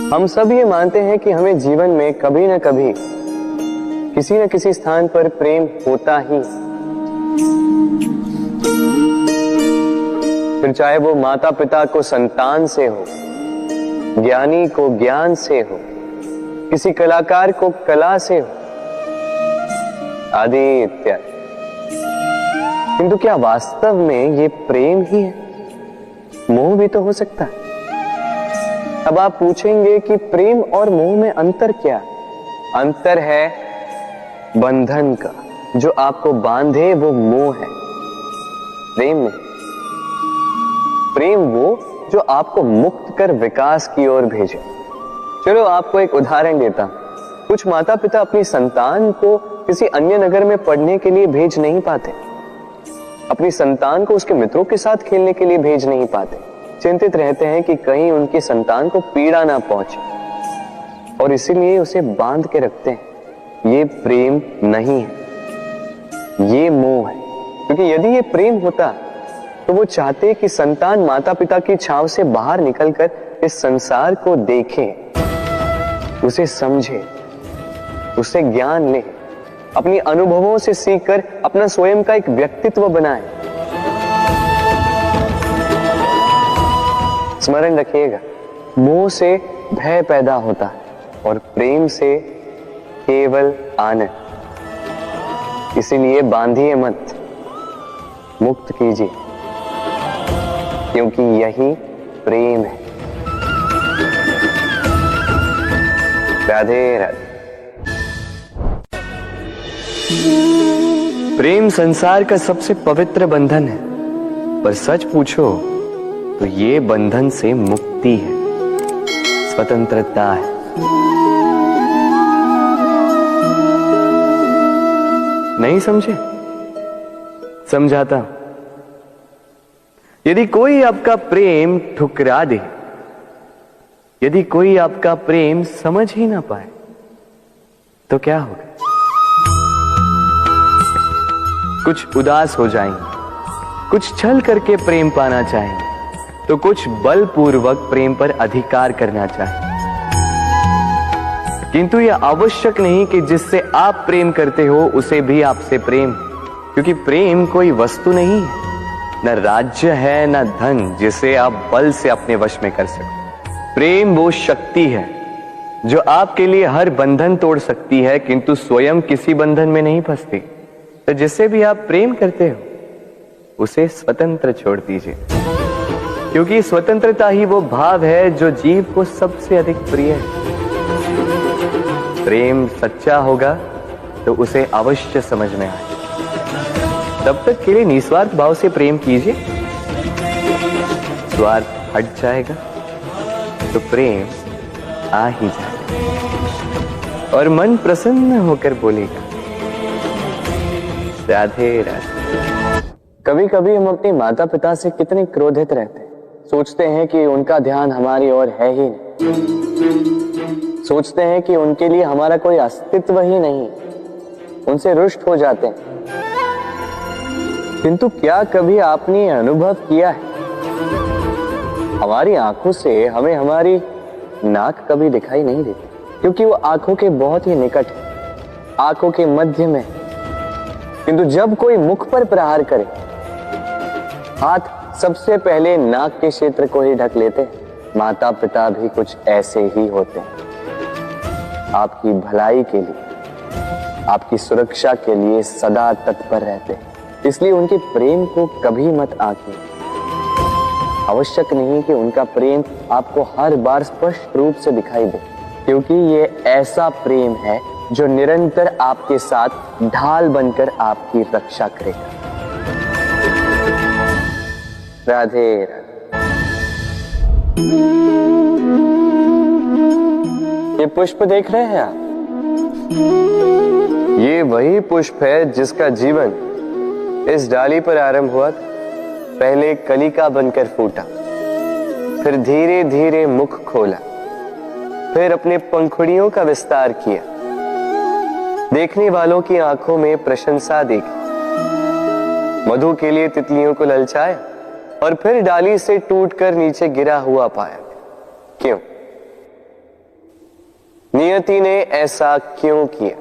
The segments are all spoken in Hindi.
हम सब ये मानते हैं कि हमें जीवन में कभी न कभी किसी न किसी स्थान पर प्रेम होता ही, फिर चाहे वो माता पिता को संतान से हो, ज्ञानी को ज्ञान से हो, किसी कलाकार को कला से हो, आदि इत्यादि। किंतु क्या वास्तव में ये प्रेम ही है? मोह भी तो हो सकता है। अब आप पूछेंगे कि प्रेम और मोह में अंतर क्या? अंतर है बंधन का। जो आपको बांधे वो मोह है, प्रेम नहीं। प्रेम वो जो आपको मुक्त कर विकास की ओर भेजे। चलो आपको एक उदाहरण देता हूं। कुछ माता पिता अपनी संतान को किसी अन्य नगर में पढ़ने के लिए भेज नहीं पाते, अपनी संतान को उसके मित्रों के साथ खेलने के लिए भेज नहीं पाते। चिंतित रहते हैं कि कहीं उनकी संतान को पीड़ा ना पहुंचे, और इसीलिए उसे बांध के रखते हैं। ये प्रेम नहीं है, ये मोह है। क्योंकि यदि ये प्रेम होता तो वो चाहते कि संतान माता पिता की छांव से बाहर निकलकर इस संसार को देखे, उसे समझे, उससे ज्ञान ले, अपनी अनुभवों से सीखकर अपना स्वयं का एक व्यक्तित्व बनाए। स्मरण रखिएगा, मोह से भय पैदा होता है और प्रेम से केवल आनंद। इसीलिए बांधिए मत, मुक्त कीजिए, क्योंकि यही प्रेम है। राधे राधे। प्रेम संसार का सबसे पवित्र बंधन है, पर सच पूछो तो ये बंधन से मुक्ति है, स्वतंत्रता है। नहीं समझे? समझाता हूं। यदि कोई आपका प्रेम ठुकरा दे, यदि कोई आपका प्रेम समझ ही ना पाए, तो क्या होगा? कुछ उदास हो जाएंगे, कुछ छल करके प्रेम पाना चाहेंगे, तो कुछ बलपूर्वक प्रेम पर अधिकार करना चाहेंगे। किंतु यह आवश्यक नहीं कि जिससे आप प्रेम करते हो उसे भी आपसे प्रेम, क्योंकि प्रेम कोई वस्तु नहीं है, न राज्य है, न धन जिसे आप बल से अपने वश में कर सको। प्रेम वो शक्ति है जो आपके लिए हर बंधन तोड़ सकती है, किंतु स्वयं किसी बंधन में नहीं फंसती। तो जिससे भी आप प्रेम करते हो उसे स्वतंत्र छोड़ दीजिए, क्योंकि स्वतंत्रता ही वो भाव है जो जीव को सबसे अधिक प्रिय है। प्रेम सच्चा होगा तो उसे अवश्य समझ में आए। तब तक के लिए निस्वार्थ भाव से प्रेम कीजिए। स्वार्थ हट जाएगा तो प्रेम आ ही जाएगा और मन प्रसन्न होकर बोलेगा, राधे राधे। कभी कभी हम अपने माता पिता से कितने क्रोधित रहते हैं। सोचते हैं कि उनका ध्यान हमारी ओर है ही नहीं, सोचते हैं कि उनके लिए हमारा कोई अस्तित्व ही नहीं, उनसे रुष्ट हो जाते हैं। किंतु क्या कभी आपने अनुभव किया है, हमारी आंखों से हमें हमारी नाक कभी दिखाई नहीं देती, क्योंकि वो आंखों के बहुत ही निकट है, आंखों के मध्य में। किंतु जब कोई मुख पर प्रहार करे, हाथ सबसे पहले नाक के क्षेत्र को ही ढक लेते हैं। माता पिता भी कुछ ऐसे ही होते हैं, आपकी भलाई के लिए, आपकी सुरक्षा के लिए सदा तत्पर रहते हैं। इसलिए उनके प्रेम को कभी मत आंकिए। आवश्यक नहीं कि उनका प्रेम आपको हर बार स्पष्ट रूप से दिखाई दे, क्योंकि ये ऐसा प्रेम है जो निरंतर आपके साथ ढाल बनकर आपकी रक्षा करेगा। राधे राधे। ये पुष्प देख रहे हैं आप? ये वही पुष्प है जिसका जीवन इस डाली पर आरंभ हुआ था। पहले कलिका बनकर फूटा, फिर धीरे धीरे मुख खोला, फिर अपने पंखुड़ियों का विस्तार किया, देखने वालों की आंखों में प्रशंसा देखी, मधु के लिए तितलियों को ललचाया और फिर डाली से टूटकर नीचे गिरा हुआ पाया। क्यों? नियति ने ऐसा क्यों किया?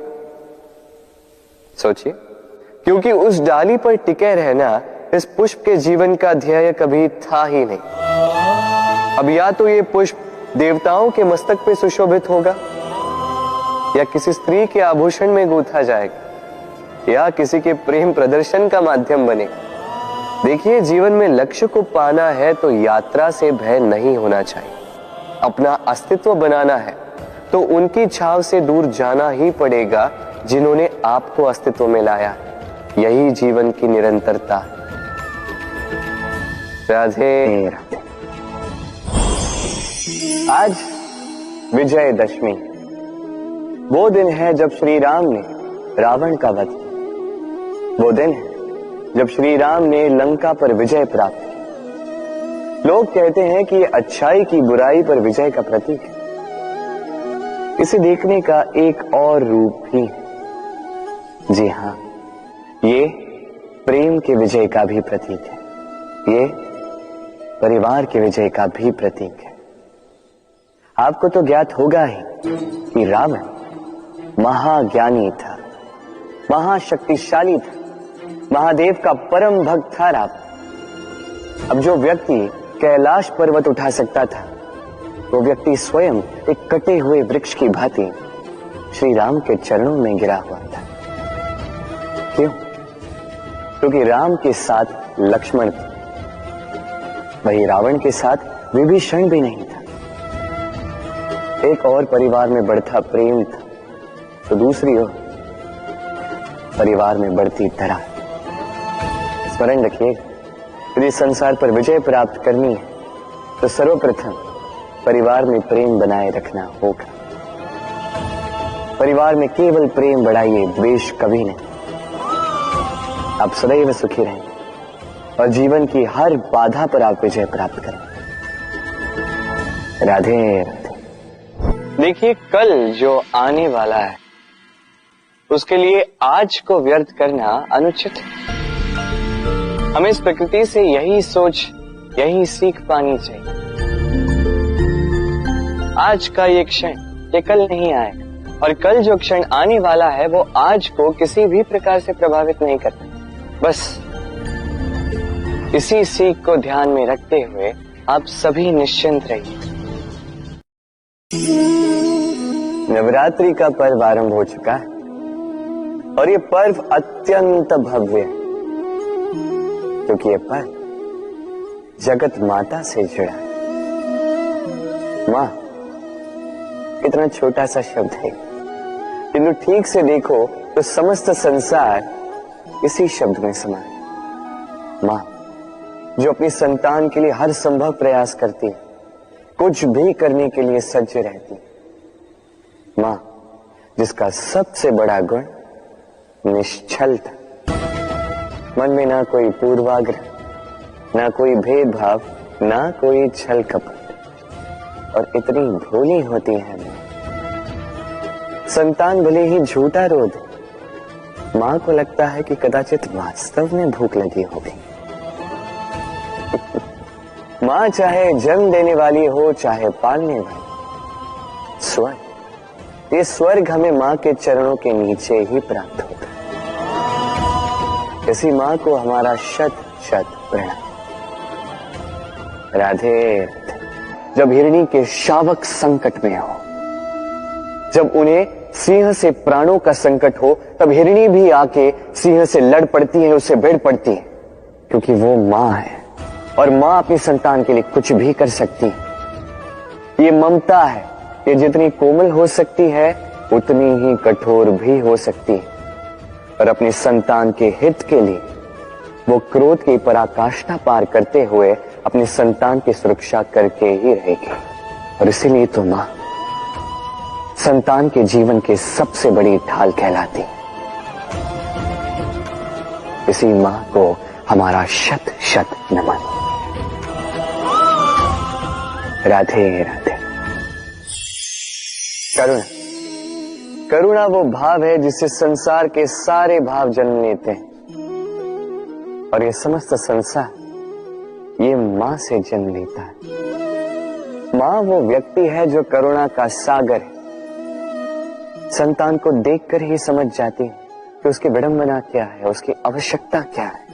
सोचिए, क्योंकि उस डाली पर टिके रहना इस पुष्प के जीवन का ध्येय कभी था ही नहीं। अब या तो ये पुष्प देवताओं के मस्तक पे सुशोभित होगा, या किसी स्त्री के आभूषण में गूंथा जाएगा, या किसी के प्रेम प्रदर्शन का माध्यम बनेगा। देखिए, जीवन में लक्ष्य को पाना है तो यात्रा से भय नहीं होना चाहिए। अपना अस्तित्व बनाना है तो उनकी छाव से दूर जाना ही पड़ेगा जिन्होंने आपको अस्तित्व में लाया। यही जीवन की निरंतरता। राधे राधे। आज विजयदशमी, वो दिन है जब श्री राम ने रावण का वध किया। वो दिन है जब श्री राम ने लंका पर विजय प्राप्त की। लोग कहते हैं कि ये अच्छाई की बुराई पर विजय का प्रतीक है। इसे देखने का एक और रूप भी है। जी हां, ये प्रेम के विजय का भी प्रतीक है। ये परिवार के विजय का भी प्रतीक है। आपको तो ज्ञात होगा ही कि रावण महाज्ञानी था, महाशक्तिशाली था, महादेव का परम भक्त था रावण। अब जो व्यक्ति कैलाश पर्वत उठा सकता था, वो व्यक्ति स्वयं एक कटे हुए वृक्ष की भांति श्री राम के चरणों में गिरा हुआ था। क्यों? क्योंकि राम के साथ लक्ष्मण था, वही रावण के साथ विभीषण भी नहीं था। एक और परिवार में बढ़ता प्रेम था, तो दूसरी ओर परिवार में बढ़ती दरार। स्मरण रखिए, यदि संसार पर विजय प्राप्त करनी है तो सर्वप्रथम परिवार में प्रेम बनाए रखना होगा। परिवार में केवल प्रेम बढ़ाइए, द्वेष कभी नहीं। आप सदैव सुखी रहें और जीवन की हर बाधा पर आप विजय प्राप्त करें। राधे राधे। देखिए, कल जो आने वाला है उसके लिए आज को व्यर्थ करना अनुचित है। हमें इस प्रकृति से यही सोच, यही सीख पानी चाहिए। आज का ये क्षण, ये कल नहीं आएगा, और कल जो क्षण आने वाला है वो आज को किसी भी प्रकार से प्रभावित नहीं करता। बस इसी सीख को ध्यान में रखते हुए आप सभी निश्चिंत रहिए। नवरात्रि का पर्व आरंभ हो चुका है और ये पर्व अत्यंत भव्य है, क्योंकि ये पर्व जगत माता से जुड़ा है। मां इतना छोटा सा शब्द है, किंतु ठीक से देखो तो समस्त संसार इसी शब्द में समा है। मां जो अपनी संतान के लिए हर संभव प्रयास करती है, कुछ भी करने के लिए सज्ज रहती है। मां जिसका सबसे बड़ा गुण निश्चलता, मन में ना कोई पूर्वाग्रह, ना कोई भेदभाव, ना कोई छल कपट, और इतनी भोली होती है मां। संतान भले ही झूठा रो दे, मां को लगता है कि कदाचित वास्तव में भूख लगी होगी। मां चाहे जन्म देने वाली हो, चाहे पालने वाली, स्वर्ग, ये स्वर्ग हमें मां के चरणों के नीचे ही प्राप्त होता है। इसी मां को हमारा शत शत प्रणाम। राधे। जब हिरणी के शावक संकट में हो, जब उन्हें सिंह से प्राणों का संकट हो, तब हिरणी भी आके सिंह से लड़ पड़ती है, उससे भिड़ पड़ती है, क्योंकि वो मां है और मां अपनी संतान के लिए कुछ भी कर सकती है। ये ममता है, ये जितनी कोमल हो सकती है उतनी ही कठोर भी हो सकती है, और अपनी संतान के हित के लिए वो क्रोध की पराकाष्ठा पार करते हुए अपनी संतान की सुरक्षा करके ही रहेगी। और इसीलिए तो मां संतान के जीवन की सबसे बड़ी ढाल कहलाती। इसी मां को हमारा शत शत नमन। राधे राधे। करुणा, करुणा वो भाव है जिससे संसार के सारे भाव जन्म लेते हैं, और ये समस्त संसार ये मां से जन्म लेता है। मां वो व्यक्ति है जो करुणा का सागर है, संतान को देखकर ही समझ जाती है कि उसकी विडंबना क्या है, उसकी आवश्यकता क्या है।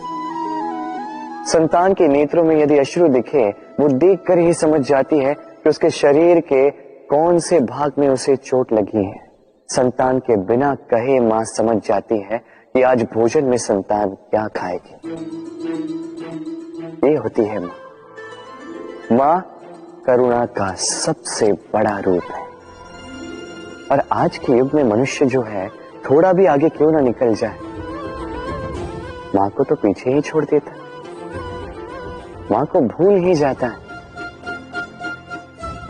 संतान के नेत्रों में यदि अश्रु दिखे, वो देखकर ही समझ जाती है कि उसके शरीर के कौन से भाग में उसे चोट लगी है। संतान के बिना कहे मां समझ जाती है कि आज भोजन में संतान क्या खाएगी। ये होती है मां। मां करुणा का सबसे बड़ा रूप है। और आज के युग में मनुष्य जो है, थोड़ा भी आगे क्यों ना निकल जाए, मां को तो पीछे ही छोड़ देता है, मां को भूल ही जाता है।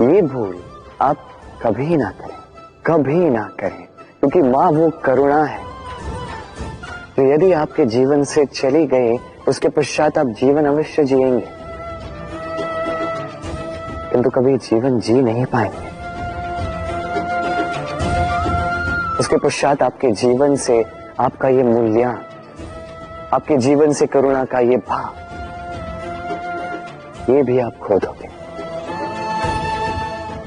ये भूल आप कभी ना करें, कभी ना करें, क्योंकि मां वो करुणा है जो यदि आपके जीवन से चली गई, उसके पश्चात आप जीवन अवश्य जिएंगे, किंतु कभी जीवन जी नहीं पाएंगे। उसके पश्चात आपके जीवन से आपका ये मूल्यांकन, आपके जीवन से करुणा का ये भाव, ये भी आप खो दोगे।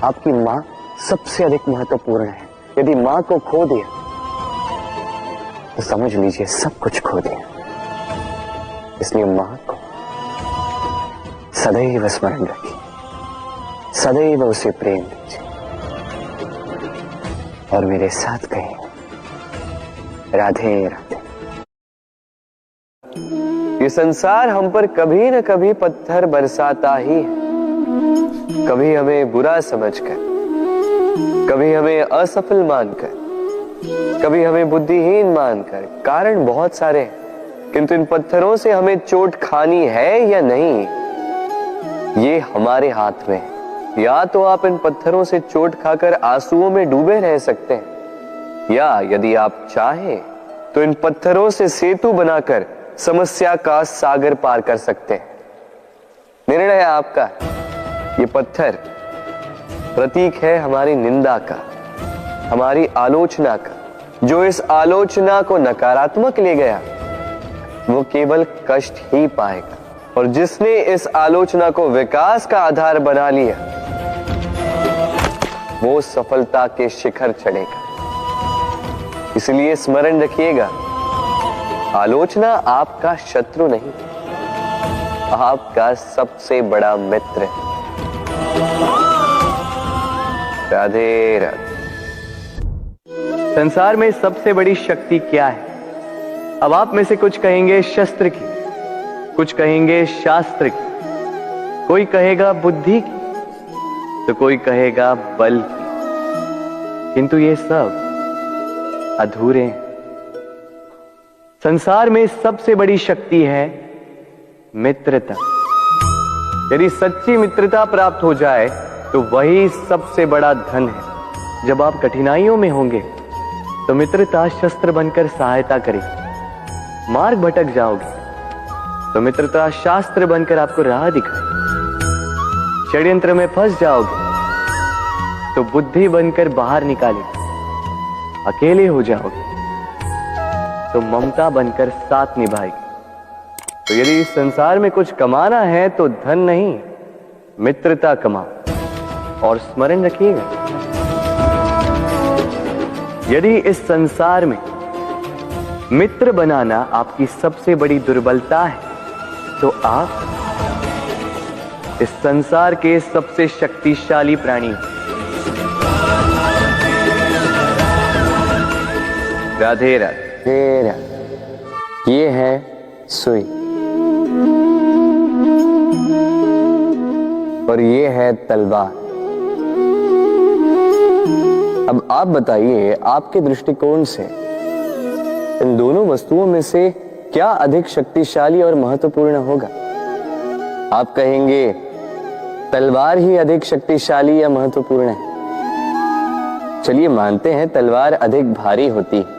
आपकी मां सबसे अधिक महत्वपूर्ण है। यदि मां को खो दिया तो समझ लीजिए सब कुछ खो दिया। इसलिए मां को सदैव स्मरण रखिए, सदैव उसे प्रेम दीजिए और मेरे साथ कहिए, राधे राधे। ये संसार हम पर कभी न कभी पत्थर बरसाता ही है, कभी हमें बुरा समझकर, कभी हमें असफल मानकर, कभी हमें बुद्धिहीन मानकर। कारण बहुत सारे हैं, किंतु इन पत्थरों से हमें चोट खानी है या नहीं, ये हमारे हाथ में है। या तो आप इन पत्थरों से चोट खाकर आंसुओं में डूबे रह सकते हैं, या यदि आप चाहें तो इन पत्थरों से सेतु बनाकर समस्या का सागर पार कर सकते हैं। निर्णय आपका। ये पत्थर प्रतीक है हमारी निंदा का, हमारी आलोचना का। जो इस आलोचना को नकारात्मक ले गया, वो केवल कष्ट ही पाएगा, और जिसने इस आलोचना को विकास का आधार बना लिया, वो सफलता के शिखर चढ़ेगा। इसलिए स्मरण रखिएगा, आलोचना आपका शत्रु नहीं, आपका सबसे बड़ा मित्र है। राधे राधे। संसार में सबसे बड़ी शक्ति क्या है? अब आप में से कुछ कहेंगे शस्त्र की, कुछ कहेंगे शास्त्र की, कोई कहेगा बुद्धि की, तो कोई कहेगा बल की, किंतु ये सब अधूरे हैं। संसार में सबसे बड़ी शक्ति है मित्रता। यदि सच्ची मित्रता प्राप्त हो जाए तो वही सबसे बड़ा धन है। जब आप कठिनाइयों में होंगे तो मित्रता शस्त्र बनकर सहायता करेगी। मार्ग भटक जाओगे तो मित्रता शास्त्र बनकर आपको राह दिखाए। षड्यंत्र में फंस जाओगे तो बुद्धि बनकर बाहर निकालेगी। अकेले हो जाओगे तो ममता बनकर साथ निभाएगी। तो यदि इस संसार में कुछ कमाना है तो धन नहीं, मित्रता कमाओ। और स्मरण रखिएगा, यदि इस संसार में मित्र बनाना आपकी सबसे बड़ी दुर्बलता है, तो आप इस संसार के सबसे शक्तिशाली प्राणी हो। राधे राधे। ये है सुई और ये है तलवार। अब आप बताइए, आपके दृष्टिकोण से इन दोनों वस्तुओं में से क्या अधिक शक्तिशाली और महत्वपूर्ण होगा? आप कहेंगे तलवार ही अधिक शक्तिशाली या महत्वपूर्ण है। चलिए मानते हैं तलवार अधिक भारी होती है।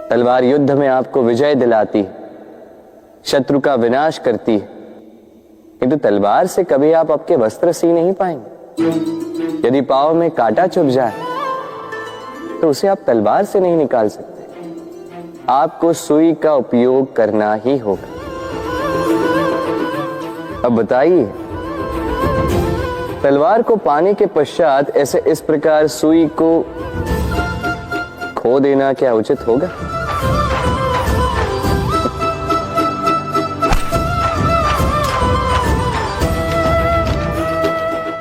तलवार युद्ध में आपको विजय दिलाती है, शत्रु का विनाश करती है, किंतु तलवार से कभी आप आपके वस्त्र सी नहीं पाएंगे। यदि पांव में कांटा चुभ जाए तो उसे आप तलवार से नहीं निकाल सकते। आपको सुई का उपयोग करना ही होगा। अब बताइए, तलवार को पाने के पश्चात ऐसे इस प्रकार सुई को खो देना क्या उचित होगा?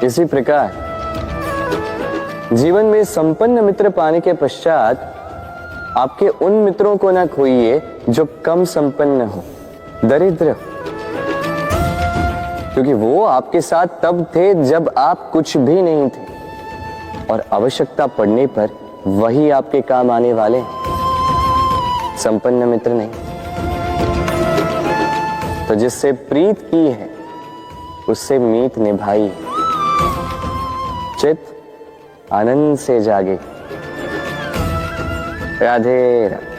इसी प्रकार जीवन में संपन्न मित्र पाने के पश्चात आपके उन मित्रों को ना खोइए जो कम संपन्न हो, दरिद्र हो, क्योंकि वो आपके साथ तब थे जब आप कुछ भी नहीं थे और आवश्यकता पड़ने पर वही आपके काम आने वाले हैं, संपन्न मित्र नहीं। तो जिससे प्रीत की है उससे मीत निभाई, चित आनंद से जागे। राधे राधे।